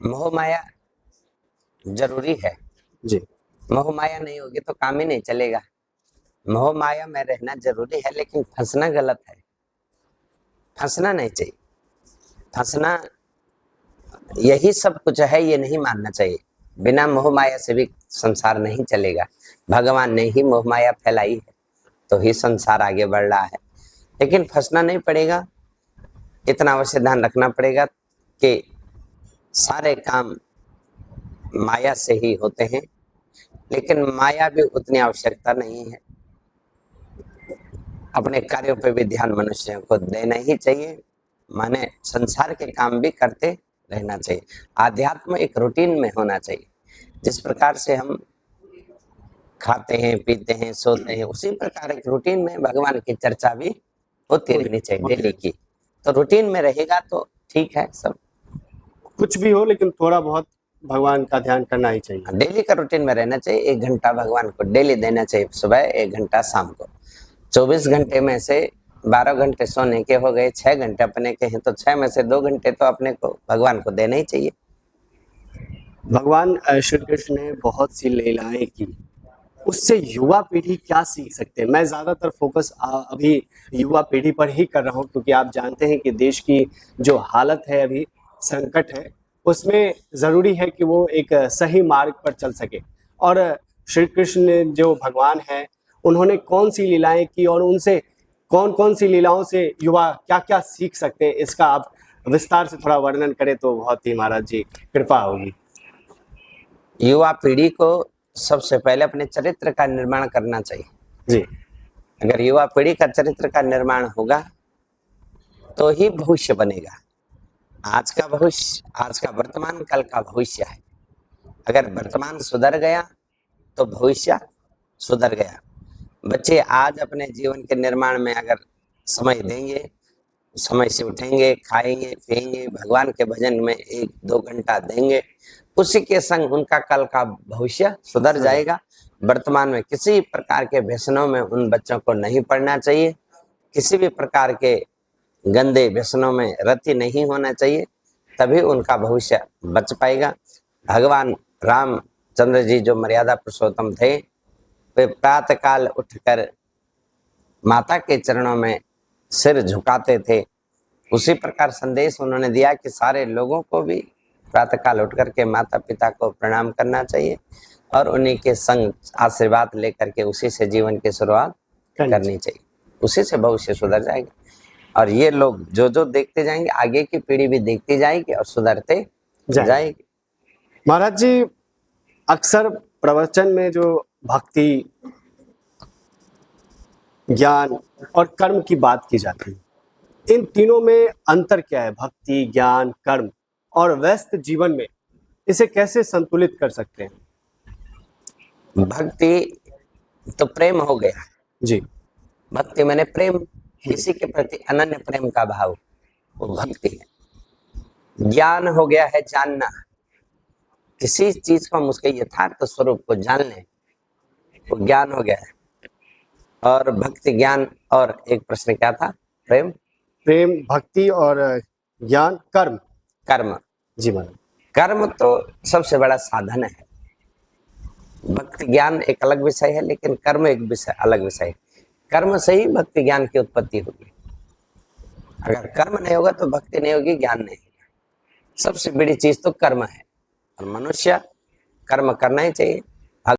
मोह माया जरूरी है। जी। मोह माया नहीं होगी तो काम ही नहीं चलेगा। मोह माया में रहना जरूरी है, लेकिन फंसना गलत है। फंसना नहीं चाहिए। फंसना यही सब कुछ है, ये नहीं मानना चाहिए। बिना मोह माया से भी संसार नहीं चलेगा। भगवान ने ही मोह माया फैलाई है, तो ही संसार आगे बढ़ रहा है। लेकिन फंसना नहीं पड़ेगा। इतना अवश्य ध्यान रखना पड़ेगा कि सारे काम माया से ही होते हैं, लेकिन माया भी उतनी आवश्यकता नहीं है। अपने कार्यों पे भी ध्यान मनुष्यों को देना ही चाहिए। माने संसार के काम भी करते रहना चाहिए। आध्यात्म एक रूटीन में होना चाहिए। जिस प्रकार से हम खाते हैं, पीते हैं, सोते हैं, उसी प्रकार एक रूटीन में भगवान की चर्चा भी होती रहनी चाहिए डेली की। तो रूटीन में रहेगा तो ठीक है सब। कुछ भी हो, लेकिन थोड़ा बहुत भगवान का ध्यान करना ही चाहिए। डेली का रूटीन में रहना चाहिए। 1 घंटा भगवान को डेली देना चाहिए, सुबह 1 घंटा शाम को। 24 घंटे में से 12 घंटे सोने के हो गए, 6 घंटे अपने के हैं, तो 6 में से 2 घंटे तो अपने को भगवान को देना ही चाहिए। भगवान श्री कृष्ण ने बहुत सी लीलाएं की, उससे युवा पीढ़ी क्या सीख सकते हैं? मैं ज्यादातर फोकस अभी युवा पीढ़ी पर ही कर रहा हूं, क्योंकि आप जानते हैं कि देश की जो हालत है अभी, संकट है, उसमें जरूरी है कि वो एक सही मार्ग पर चल सके। और श्री कृष्ण ने जो भगवान है, उन्होंने कौन सी लीलाएं की और उनसे कौन कौन सी लीलाओं से युवा क्या क्या सीख सकते हैं, इसका आप विस्तार से थोड़ा वर्णन करें तो बहुत ही महाराज जी कृपा होगी। युवा पीढ़ी को सबसे पहले अपने चरित्र का निर्माण करना चाहिए जी। अगर युवा पीढ़ी का चरित्र का निर्माण होगा तो ही भविष्य बनेगा। आज का भविष्य, आज का वर्तमान, कल का भविष्य है। अगर वर्तमान सुधर गया तो भविष्य सुधर गया। बच्चे आज अपने जीवन के निर्माण में अगर समय देंगे, समय से उठेंगे, खाएंगे, पिएंगे, भगवान के भजन में 1-2 घंटा देंगे, उसी के संग उनका कल का भविष्य सुधर जाएगा। वर्तमान में किसी प्रकार के व्यसनों में उन बच्चों को नहीं पड़ना चाहिए। किसी भी प्रकार के गंदे व्यसनों में रति नहीं होना चाहिए, तभी उनका भविष्य बच पाएगा। भगवान रामचंद्र जी जो मर्यादा पुरुषोत्तम थे, वे प्रातः काल उठकर माता के चरणों में सिर झुकाते थे। उसी प्रकार संदेश उन्होंने दिया कि सारे लोगों को भी प्रातःकाल उठ करके माता पिता को प्रणाम करना चाहिए और उन्हीं के संग आशीर्वाद लेकर के उसी से जीवन की शुरुआत करनी चाहिए। उसी से भविष्य सुधर जाएगा। और ये लोग जो जो देखते जाएंगे, आगे की पीढ़ी भी देखती जाएगी और सुधरते जाएगी। महाराज जी, अक्सर प्रवचन में जो भक्ति, ज्ञान और कर्म की बात की जाती है, इन तीनों में अंतर क्या है? भक्ति, ज्ञान, कर्म, और व्यस्त जीवन में इसे कैसे संतुलित कर सकते हैं? भक्ति तो प्रेम हो गया जी। भक्ति मैंने प्रेम, किसी के प्रति अनन्य प्रेम का भाव, वो भक्ति है। ज्ञान हो गया है जानना, किसी चीज को हम उसके यथार्थ स्वरूप को जान लें, वो ज्ञान हो गया है। और भक्ति, ज्ञान, और एक प्रश्न क्या था? प्रेम, भक्ति और ज्ञान, कर्म। कर्म। जी महाराज। कर्म तो सबसे बड़ा साधन है। भक्ति ज्ञान एक अलग विषय है, लेकिन कर्म एक विषय, अलग विषय है। कर्म से ही भक्ति ज्ञान की उत्पत्ति होगी। अगर कर्म नहीं होगा तो भक्ति नहीं होगी, ज्ञान नहीं होगा। सबसे बड़ी चीज तो कर्म है, और मनुष्य कर्म करना ही चाहिए।